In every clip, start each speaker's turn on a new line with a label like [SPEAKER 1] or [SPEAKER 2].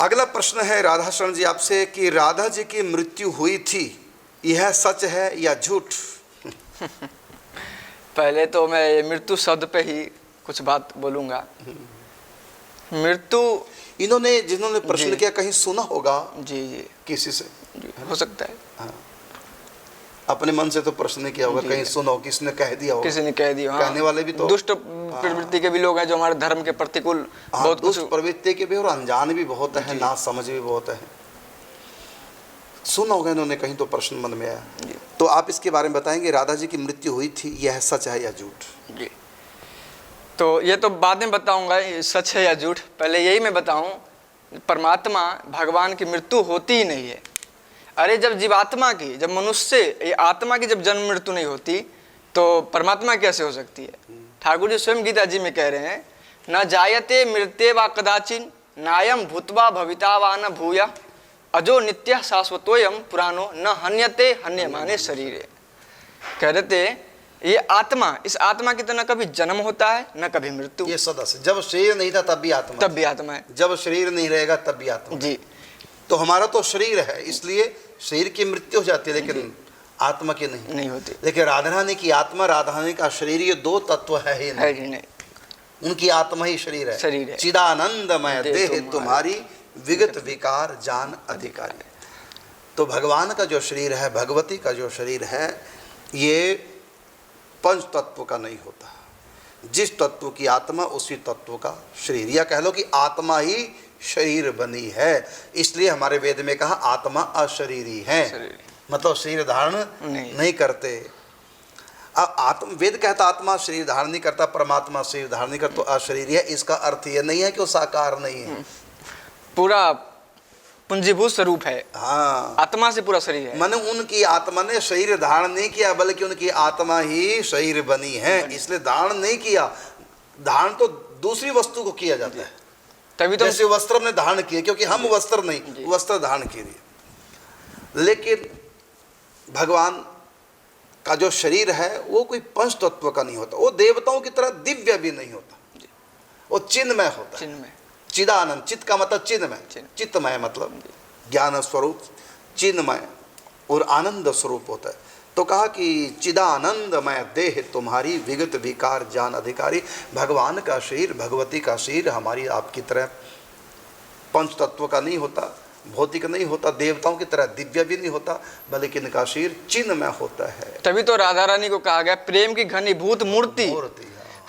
[SPEAKER 1] अगला प्रश्न है राधा शरण जी आपसे कि राधा जी की मृत्यु हुई थी, यह सच है या झूठ?
[SPEAKER 2] पहले तो मैं मृत्यु शब्द पे ही कुछ बात बोलूँगा। मृत्यु
[SPEAKER 1] जिन्होंने प्रश्न किया कहीं सुना होगा
[SPEAKER 2] जी जी
[SPEAKER 1] किसी से,
[SPEAKER 2] जी, हो सकता है।
[SPEAKER 1] हाँ। अपने मन से तो प्रश्न नहीं किया होगा, कहीं सुना हो, किसी ने कह दिया होगा,
[SPEAKER 2] किसी ने कह दिया। हाँ,
[SPEAKER 1] कहने वाले भी तो
[SPEAKER 2] दुष्ट प्रवृत्ति के भी लोग हैं जो हमारे धर्म के प्रतिकूल बहुत
[SPEAKER 1] दुष्ट प्रवृत्ति के भी और अनजान भी बहुत है, ना समझ भी बहुत है। सुना होगा इन्होंने कहीं तो प्रश्न मन में आया। तो आप इसके बारे में बताएंगे, राधा जी की मृत्यु हुई थी, यह सच है या झूठ?
[SPEAKER 2] जी, तो ये तो बाद में बताऊंगा सच है या झूठ। पहले यही मैं बताऊं, परमात्मा भगवान की मृत्यु होती ही नहीं है। अरे जब जीवात्मा की, जब मनुष्य ये आत्मा की जब जन्म मृत्यु नहीं होती तो परमात्मा कैसे हो सकती है? ठाकुर जी स्वयं गीता जी में कह रहे हैं, न जायते मृत्ये वा कदाचिन नायम भूतवा भविता वा न भूया अजो नित्य शाश्वतोयम पुरानो न हन्यते हन्यमाने शरीरे। कह रहे थे ये आत्मा, इस आत्मा की तो न कभी जन्म होता है न कभी मृत्यु।
[SPEAKER 1] ये सदा से, जब शरीर नहीं था तब भी आत्मा
[SPEAKER 2] है,
[SPEAKER 1] जब शरीर नहीं रहेगा तब भी आत्मा
[SPEAKER 2] जी।
[SPEAKER 1] तो हमारा तो शरीर है, इसलिए शरीर की मृत्यु हो जाती है, लेकिन आत्मा की नहीं
[SPEAKER 2] होती।
[SPEAKER 1] लेकिन राधा रानी की आत्मा, राधा रानी का शरीर, ये दो तत्व है ही नहीं। उनकी आत्मा ही शरीर है। चिदानंदमय देह तुम्हारी विगत विकार जान अधिकारी। तो भगवान का जो शरीर है, भगवती का जो शरीर है, ये पंच तत्व का नहीं होता। जिस तत्व की आत्मा उसी तत्व का शरीर, या कह लो कि आत्मा ही शरीर बनी है। इसलिए हमारे वेद में कहा आत्मा अशरीरी है, मतलब शरीर धारण नहीं करते। अब वेद कहता आत्मा शरीर धारण नहीं करता, परमात्मा शरीर धारण नहीं करता, तो अशरीरी है। इसका अर्थ यह नहीं है कि वो साकार नहीं है,
[SPEAKER 2] पूरा पुंजीभूत स्वरूप है।
[SPEAKER 1] हाँ,
[SPEAKER 2] आत्मा से पूरा शरीर है।
[SPEAKER 1] माने उनकी आत्मा ने शरीर धारण नहीं किया, बल्कि उनकी आत्मा ही शरीर बनी है, इसलिए धारण नहीं किया। धारण तो दूसरी वस्तु को किया जाता है,
[SPEAKER 2] तभी तो
[SPEAKER 1] जैसे वस्त्र ने धारण किए, क्योंकि हम वस्त्र नहीं, वस्त्र धारण किए। लेकिन भगवान का जो शरीर है वो कोई पंच तत्व का नहीं होता, वो देवताओं की तरह दिव्य भी नहीं होता, वो चिन्मय होता है। चिदानंद, चित्त का मतलब चिन्मय, चित्तमय मतलब ज्ञान स्वरूप, चिन्मय और आनंद स्वरूप होता है। तो कहा कि चिदानंदमय देह तुम्हारी विगत विकार जान अधिकारी। भगवान का शरीर, भगवती का शरीर हमारी आपकी तरह पंच तत्व का नहीं होता, भौतिक नहीं होता, देवताओं की तरह दिव्य भी नहीं होता, बल्कि इनका शरीर चिन्मय होता है।
[SPEAKER 2] तभी तो राधा रानी को कहा गया प्रेम की घनीभूत मूर्ति।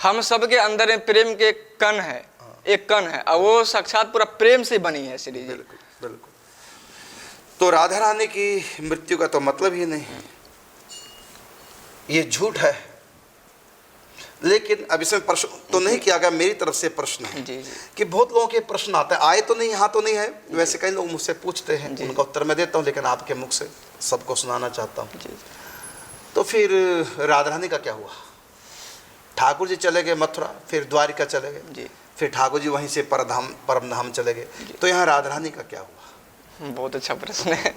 [SPEAKER 2] हम सबके अंदर में प्रेम के कण है, एक कण है, और वो साक्षात पूरा प्रेम से बनी है श्री जी।
[SPEAKER 1] बिल्कुल बिल्कुल। तो राधा रानी की मृत्यु का तो मतलब ही नहीं, ये झूठ है। लेकिन अब इसमें प्रश्न तो नहीं किया गया, मेरी तरफ से प्रश्न है कि बहुत लोगों के प्रश्न आते हैं, आए तो नहीं, यहाँ तो नहीं है, वैसे कई लोग मुझसे पूछते हैं, उनका उत्तर मैं देता हूँ, लेकिन आपके मुख से सबको सुनाना चाहता हूँ। तो फिर राधा रानी का क्या हुआ? ठाकुर जी चले गए मथुरा, फिर द्वारिका चले गए, फिर ठाकुर जी वहीं से परम धाम चले गए, तो यहाँ राधा रानी का क्या हुआ?
[SPEAKER 2] बहुत अच्छा प्रश्न है।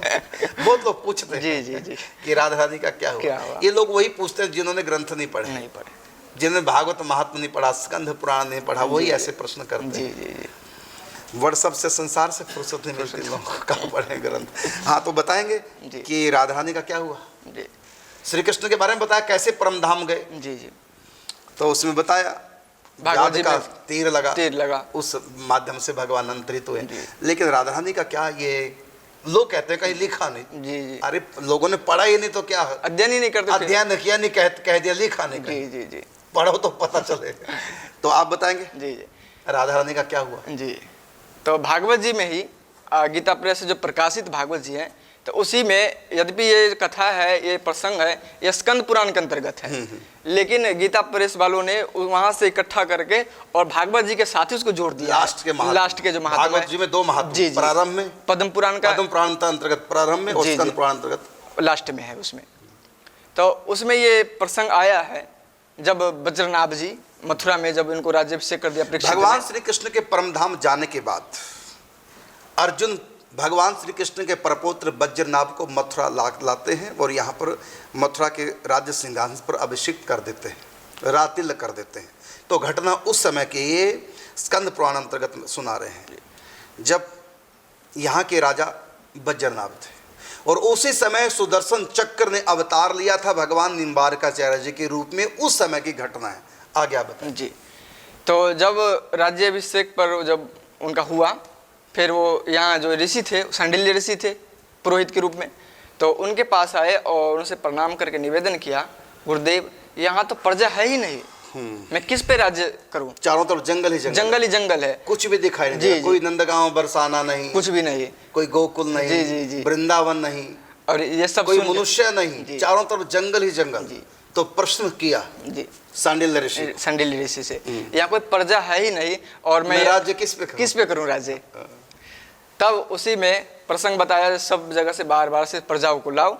[SPEAKER 1] बहुत लोग पूछते हैं
[SPEAKER 2] जी
[SPEAKER 1] कि राधा रानी का क्या हुआ? ये लोग वही पूछते हैं जिन्होंने ग्रंथ नहीं पढ़े, जिन्होंने भागवत महात्मा नहीं पढ़ा, स्कंध पुराण नहीं पढ़ा, वही ऐसे प्रश्न करते हैं। व्हाट्सएप से संसार से फुर्सत नहीं मिलती लोगों को, कहाँ पढ़े ग्रंथ। हाँ, तो बताएंगे कि राधा रानी का क्या हुआ? श्री कृष्ण के बारे में बताया, कैसे परम धाम गए। तो उसमें बताया याद का तीर लगा, उस माध्यम से भगवान अंतरित हुए। लेकिन राधा रानी का क्या, ये लोग कहते हैं कहीं लिखा नहीं। अरे लोगों ने पढ़ा ही नहीं तो क्या,
[SPEAKER 2] अध्ययन ही नहीं करते,
[SPEAKER 1] अध्ययन किया नहीं, कह दिया लिखा नहीं। जी, पढ़ो तो पता चले। तो आप बताएंगे राधा रानी का क्या हुआ?
[SPEAKER 2] जी, तो भागवत जी में ही गीता प्रेस से जो प्रकाशित भागवत जी है, तो उसी में यद्यपि ये कथा है, ये प्रसंग है, ये स्कंद पुराण के अंतर्गत है, लेकिन गीता प्रेस वालों ने वहां से इकट्ठा करके और भागवत जी के साथ ही उसको जोड़ दिया। लास्ट के जो महात्मा,
[SPEAKER 1] भागवत जी में दो महात्मा, प्रारंभ में
[SPEAKER 2] पद्म पुराण का,
[SPEAKER 1] पद्म पुराण अंतर्गत प्रारंभ में, और स्कंद पुराण अंतर्गत
[SPEAKER 2] लास्ट में है उसमें। तो उसमें ये प्रसंग आया है जब वज्रनाभ जी मथुरा में जब इनको राज्याभिषेक कर दिया
[SPEAKER 1] भगवान श्री कृष्ण के परम धाम जाने के बाद, अर्जुन भगवान श्री कृष्ण के परपौत्र वज्रनाभ को मथुरा लाते हैं और यहाँ पर मथुरा के राज्य सिंहासन पर अभिषिक्त कर देते हैं, रातिल कर देते हैं। तो घटना उस समय के ये स्कंद पुराण अंतर्गत सुना रहे हैं। जब यहाँ के राजा बज्रनाभ थे और उसी समय सुदर्शन चक्र ने अवतार लिया था भगवान निम्बारकाचार्य जी के रूप में। उस समय की घटना है, आगे आप बताएं
[SPEAKER 2] जी। तो जब राज्याभिषेक पर जब उनका हुआ, फिर वो यहाँ जो ऋषि थे, सांडिल्य ऋषि थे पुरोहित के रूप में, तो उनके पास आए और उनसे प्रणाम करके निवेदन किया, गुरुदेव यहाँ तो प्रजा है ही नहीं, मैं किस पे राज्य करूं?
[SPEAKER 1] चारों तरफ जंगल ही
[SPEAKER 2] जंगल है,
[SPEAKER 1] कुछ भी दिखाई नहीं दे, कोई नंदगांव बरसाना नहीं,
[SPEAKER 2] कुछ भी नहीं,
[SPEAKER 1] कोई गोकुल नहीं, वृंदावन नहीं,
[SPEAKER 2] और ये सब
[SPEAKER 1] कोई मनुष्य नहीं, चारों तरफ जंगल ही जंगल। तो प्रश्न किया सांडिल्य
[SPEAKER 2] ऋषि से, यहाँ कोई प्रजा है ही नहीं और मैं
[SPEAKER 1] राज्य किस पे करूं
[SPEAKER 2] राज्य? तब उसी में प्रसंग बताया, सब जगह से बार से प्रजाओं को लाओ।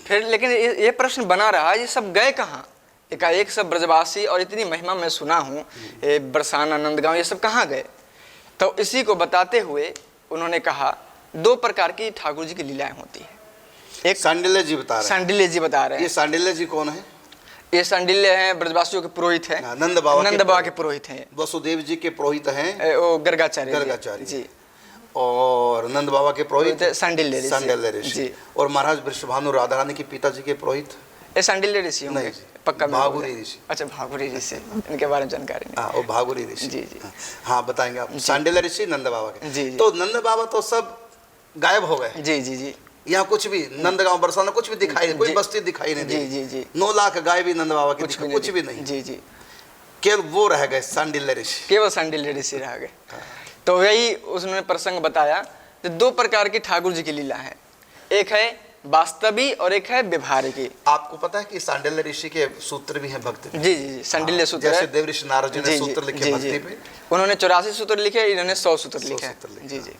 [SPEAKER 2] फिर लेकिन ये प्रश्न बना रहा, ये सब गए कहाँ? एकाएक सब ब्रजवासी, और इतनी महिमा मैं सुना हूँ, बरसाना, नंदगांव, ये सब कहाँ गए? तो इसी को बताते हुए उन्होंने कहा, दो प्रकार की ठाकुर जी की लीलाएं होती है। एक
[SPEAKER 1] सांडिल्य जी बता रहे हैं। ये सांडिल्य जी कौन है?
[SPEAKER 2] ये सांडिल्य हैं, ब्रजवासियों के पुरोहित हैं,
[SPEAKER 1] नंद बाबा
[SPEAKER 2] के पुरोहित हैं,
[SPEAKER 1] वसुदेव जी के पुरोहित हैं,
[SPEAKER 2] वो गर्गाचार्य
[SPEAKER 1] जी, और नंद बाबा के पुरोहित
[SPEAKER 2] सांडिल्य ऋषि,
[SPEAKER 1] और महाराज वृषभानु राधा रानी के पिताजी के पुरोहित
[SPEAKER 2] सांडिल्य ऋषि होंगे, पक्का
[SPEAKER 1] भागुरी ऋषि।
[SPEAKER 2] अच्छा, भागुरी ऋषि, इनके बारे में जानकारी नहीं।
[SPEAKER 1] वो भागुरी ऋषि,
[SPEAKER 2] जी जी,
[SPEAKER 1] हाँ बताएंगे आप। सांडिल्य ऋषि नंद बाबा के,
[SPEAKER 2] जी।
[SPEAKER 1] तो नंद बाबा तो सब गायब हो गए।
[SPEAKER 2] जी जी जी,
[SPEAKER 1] यहाँ कुछ भी नंदगांव बरसाना कुछ भी दिखाई नहीं, कोई बस्ती दिखाई नहीं दी।
[SPEAKER 2] जी जी,
[SPEAKER 1] 9 लाख गाय भी नंद बाबा की कुछ भी नहीं।
[SPEAKER 2] जी जी,
[SPEAKER 1] केवल वो रह गए सांडिल्य ऋषि,
[SPEAKER 2] केवल सांडिल्य ऋषि रह गए। तो वही उसने प्रसंग बताया, दो प्रकार की ठाकुर जी की लीला है, एक है वास्तवी और एक है व्यवहारिकी।
[SPEAKER 1] आपको पता है कि सांडिल्य ऋषि के सूत्र भी हैं भक्ति?
[SPEAKER 2] जी जी, सांडिल्य सूत्र,
[SPEAKER 1] जैसे देवऋषि नारद जी ने सूत्र लिखे भक्ति पे,
[SPEAKER 2] उन्होंने 84 सूत्र लिखे, इन्होंने 100 सूत्र लिखे। जी जी,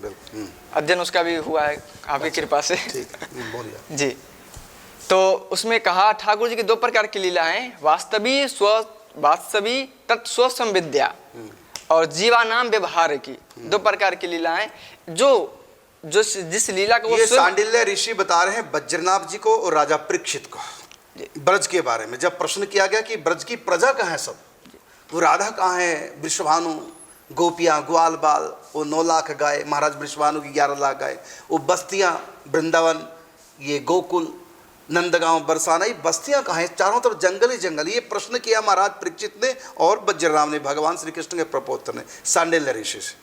[SPEAKER 2] अध्ययन उसका भी हुआ है आपकी कृपा से।
[SPEAKER 1] बोलिए
[SPEAKER 2] जी। तो उसमें कहा, ठाकुर जी की दो प्रकार की लीला है, वास्तवी तत्स्व संविद्या और जीवानाम व्यवहार की। दो प्रकार की लीला है, जो जिस लीला को
[SPEAKER 1] ये सांडिल्य ऋषि बता रहे हैं बज्रनाभ जी को और राजा परीक्षित को ब्रज के बारे में। जब प्रश्न किया गया कि ब्रज की प्रजा कहाँ है, सब वो राधा कहाँ है, वृषभानु, गोपियाँ, ग्वाल बाल, वो 9 लाख गाय, महाराज वृषभानु की 11 लाख गाय, वो बस्तियाँ, वृंदावन, ये गोकुल, नंदगांव, बरसाना, ये बस्तियाँ कहाँ हैं? चारों तरफ जंगल ही जंगल। ये प्रश्न किया महाराज परीक्षित ने और बज्रराम ने, भगवान श्री कृष्ण के प्रपोत्र ने, सांडिल्य ऋषि से।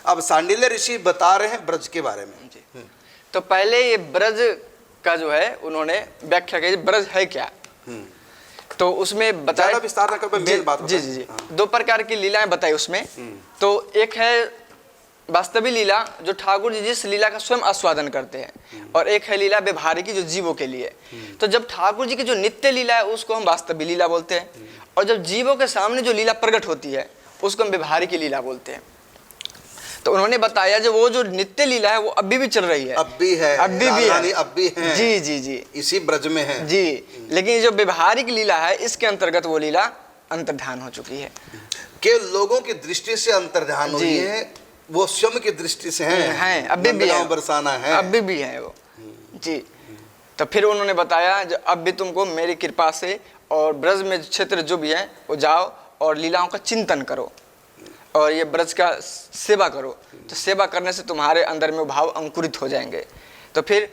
[SPEAKER 1] अब सांडिल्य ऋषि बता रहे हैं ब्रज के बारे में।
[SPEAKER 2] तो पहले ये ब्रज का जो है उन्होंने व्याख्या की, ब्रज है क्या, तो उसमें बताया
[SPEAKER 1] विस्तार न कर, मेन बात।
[SPEAKER 2] जी जी जी, दो प्रकार की लीलाएं बताई उसमें। तो एक है वास्तविक लीला, जो ठाकुर जी जिस लीला का स्वयं आस्वादन करते हैं, और एक है लीला व्यवहारिकी, जो जीवों के लिए। तो जब ठाकुर जी की जो नित्य लीला है उसको हम वास्तविक लीला बोलते हैं, और जब जीवों के सामने जो लीला प्रकट होती है उसको हम व्यवहारिकी लीला बोलते हैं। तो उन्होंने बताया जो वो जो नित्य लीला है वो अभी भी चल रही है,
[SPEAKER 1] अभी है, अब भी है।
[SPEAKER 2] जी जी जी,
[SPEAKER 1] इसी ब्रज में है
[SPEAKER 2] जी। लेकिन जो व्यवहारिक लीला है इसके अंतर्गत वो लीला अंतर्धान हो चुकी है,
[SPEAKER 1] केवल लोगों की दृष्टि से अंतर्धान हुई है, वो स्वयं की दृष्टि से है,
[SPEAKER 2] अभी भी है,
[SPEAKER 1] बरसाना है,
[SPEAKER 2] अभी भी है वो जी। तो फिर उन्होंने बताया जो अब भी तुमको मेरी कृपा से और ब्रज में क्षेत्र जो भी है वो जाओ और लीलाओं का चिंतन करो और ये ब्रज का सेवा करो, तो सेवा करने से तुम्हारे अंदर में भाव अंकुरित हो जाएंगे। तो फिर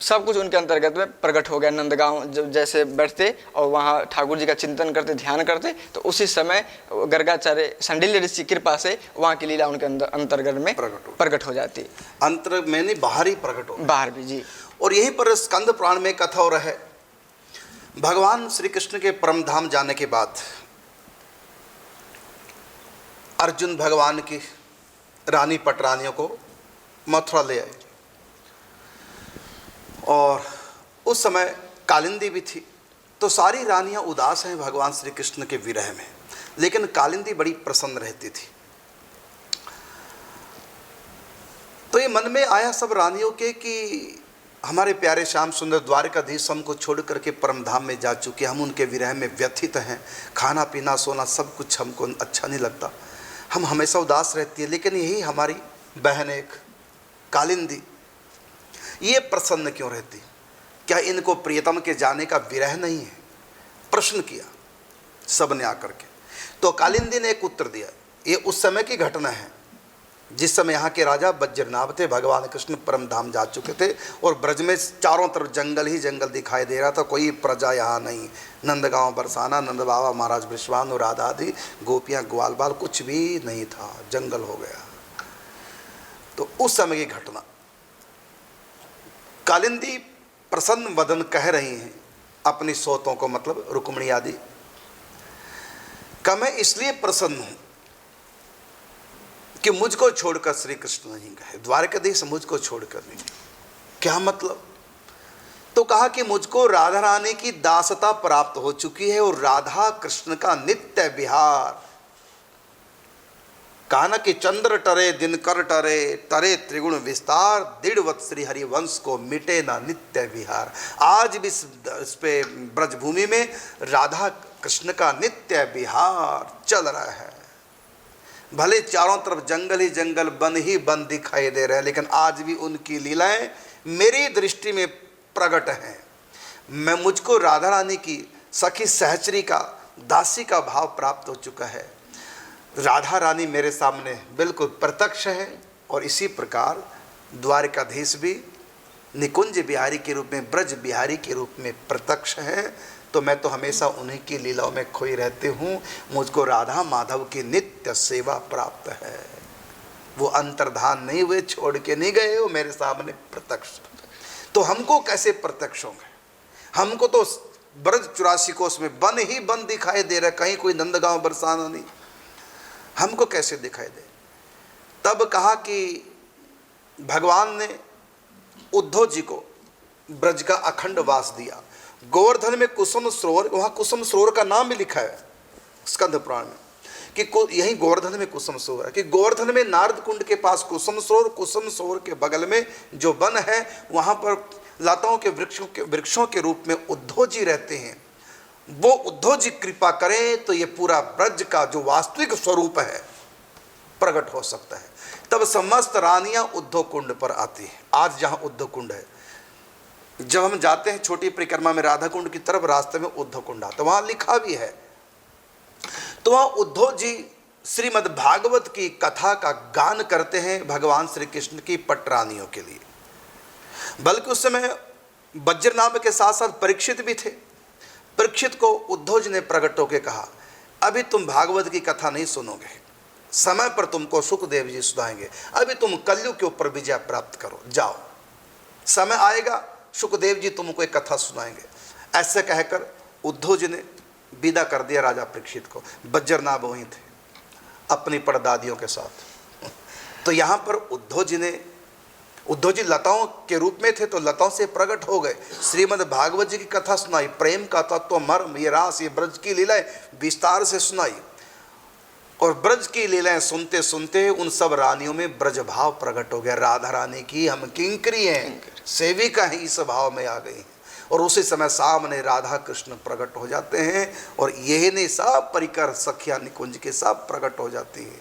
[SPEAKER 2] सब कुछ उनके अंतर्गत में प्रकट हो गया। नंदगांव जब जैसे बैठते और वहाँ ठाकुर जी का चिंतन करते, ध्यान करते, तो उसी समय गर्गाचार्य सांडिल्य ऋषि की कृपा से वहाँ की लीला उनके अंतर्गत में प्रकट हो जाती।
[SPEAKER 1] अंतर में नहीं, बाहर ही प्रकट हो,
[SPEAKER 2] बाहर भी जी।
[SPEAKER 1] और यहीं पर स्कंद पुराण में कथा हो रहा है, भगवान श्री कृष्ण के परम धाम जाने के बाद अर्जुन भगवान की रानी पटरानियों को मथुरा ले आए, और उस समय कालिंदी भी थी। तो सारी रानियां उदास हैं भगवान श्री कृष्ण के विरह में, लेकिन कालिंदी बड़ी प्रसन्न रहती थी। तो ये मन में आया सब रानियों के कि हमारे प्यारे श्याम सुंदर द्वारकाधीश हमको छोड़ करके परम धाम में जा चुके, हम उनके विरह में व्यथित हैं, खाना पीना सोना सब कुछ हमको अच्छा नहीं लगता, हम हमेशा उदास रहती है। लेकिन यही हमारी बहन एक कालिंदी, ये प्रसन्न क्यों रहती? क्या इनको प्रियतम के जाने का विरह नहीं है? प्रश्न किया सब ने आकर के। तो कालिंदी ने एक उत्तर दिया, ये उस समय की घटना है, जिस समय यहाँ के राजा बज्रनाभ थे, भगवान कृष्ण परम धाम जा चुके थे और ब्रज में चारों तरफ जंगल ही जंगल दिखाई दे रहा था, कोई प्रजा यहाँ नहीं। नंदगांव बरसाना, नंद बाबा महाराज विश्वान, राधा आदि गोपियाँ, ग्वाल बाल कुछ भी नहीं था, जंगल हो गया। तो उस समय की घटना, कालिंदी प्रसन्न वदन कह रही हैं अपनी सोतों को, मतलब रुक्मिणी आदि का, मैं इसलिए प्रसन्न हूं कि मुझको छोड़कर श्री कृष्ण नहीं गए, द्वारकाधीश मुझको छोड़कर नहीं गए। क्या मतलब? तो कहा कि मुझको राधा रानी की दासता प्राप्त हो चुकी है और राधा कृष्ण का नित्य विहार। कहा ना कि चंद्र टरे दिनकर टरे, तरे त्रिगुण विस्तार, दृढ़वत श्री हरिवंश को मिटे ना नित्य विहार। आज भी इस पे ब्रजभूमि में राधा कृष्ण का नित्य विहार चल रहा है। भले चारों तरफ जंगल ही जंगल, वन ही वन दिखाई दे रहे हैं, लेकिन आज भी उनकी लीलाएं मेरी दृष्टि में प्रकट हैं। मैं मुझको राधा रानी की सखी सहचरी का, दासी का भाव प्राप्त हो चुका है। राधा रानी मेरे सामने बिल्कुल प्रत्यक्ष है और इसी प्रकार द्वारकाधीश भी निकुंज बिहारी के रूप में, ब्रज बिहारी के रूप में प्रत्यक्ष है। तो मैं तो हमेशा उन्हीं की लीलाओं में खोई रहती हूँ। मुझको राधा माधव की नित्य सेवा प्राप्त है। वो अंतर्धान नहीं हुए, छोड़ के नहीं गए, वो मेरे सामने प्रत्यक्ष। तो हमको कैसे प्रत्यक्ष होंगे? हमको तो ब्रज 84 कोस में वन ही वन दिखाई दे रहा है, कहीं कोई नंदगांव बरसाना नहीं। हमको कैसे दिखाई दे? तब कहा कि भगवान ने उद्धव जी को ब्रज का अखंड वास दिया। गोवर्धन में कुसुम सरोवर, वहाँ कुसुम सरोवर का नाम भी लिखा है स्कंद पुराण में कि यही गोवर्धन में कुसुम सरोवर है, कि गोवर्धन में नारद कुंड के पास कुसुम सरोवर, कुसुम सरोवर के बगल में जो वन है वहाँ पर लताओं के वृक्षों के रूप में उद्धव जी रहते हैं। वो उद्धव जी कृपा करें तो ये पूरा ब्रज का जो वास्तविक स्वरूप है प्रकट हो सकता है। तब समस्त रानियां उद्धव कुंड पर आती हैं। आज जहां उद्धव कुंड है, जब हम जाते हैं छोटी परिक्रमा में राधा कुंड की तरफ, रास्ते में उद्धव कुंड आता, वहां लिखा भी है। तो वहां उद्धव जी श्रीमद् भागवत की कथा का गान करते हैं भगवान श्री कृष्ण की पटरानियों के लिए। बल्कि उस समय वज्रनाभ के साथ साथ परीक्षित भी थे। परीक्षित को उद्धव जी ने प्रकट होकर कहा, अभी तुम भागवत की कथा नहीं सुनोगे, समय पर तुमको सुखदेव जी सुनाएंगे, अभी तुम कलयुग के ऊपर विजय प्राप्त करो, जाओ, समय आएगा सुखदेव जी तुमको एक कथा सुनाएंगे। ऐसे कहकर उद्धव जी ने विदा कर दिया राजा परीक्षित को। वज्रनाभ वहीं थे अपनी परदादियों के साथ। तो यहाँ पर उद्धव जी लताओं के रूप में थे, तो लताओं से प्रकट हो गए, श्रीमद् भागवत जी की कथा सुनाई, प्रेम का तत्व, मर्म, ये रास, ये ब्रज की लीलाएं विस्तार से सुनाई। और ब्रज की लीलाएं सुनते सुनते उन सब रानियों में ब्रज भाव प्रकट हो गया। राधा रानी की हम किंकरी हैं, सेविका हैं, इस भाव में आ गई। और उसी समय सामने राधा कृष्ण प्रकट हो जाते हैं और यही नहीं, सब परिकर सखिया निकुंज के सब प्रकट हो जाती है।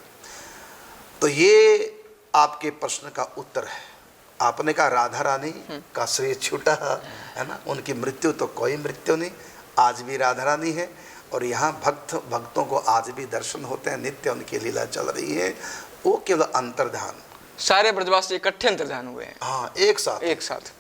[SPEAKER 1] तो ये आपके प्रश्न का उत्तर है। आपने कहा राधा रानी का श्रेय छूटा है ना, उनकी मृत्यु तो कोई मृत्यु नहीं, आज भी राधा रानी है। और यहाँ भक्तों को आज भी दर्शन होते हैं, नित्य उनकी लीला चल रही है। वो केवल अंतर्ध्यान,
[SPEAKER 2] सारे ब्रजवासी इकट्ठे अंतर्ध्यान हुए हैं।
[SPEAKER 1] हाँ, एक साथ।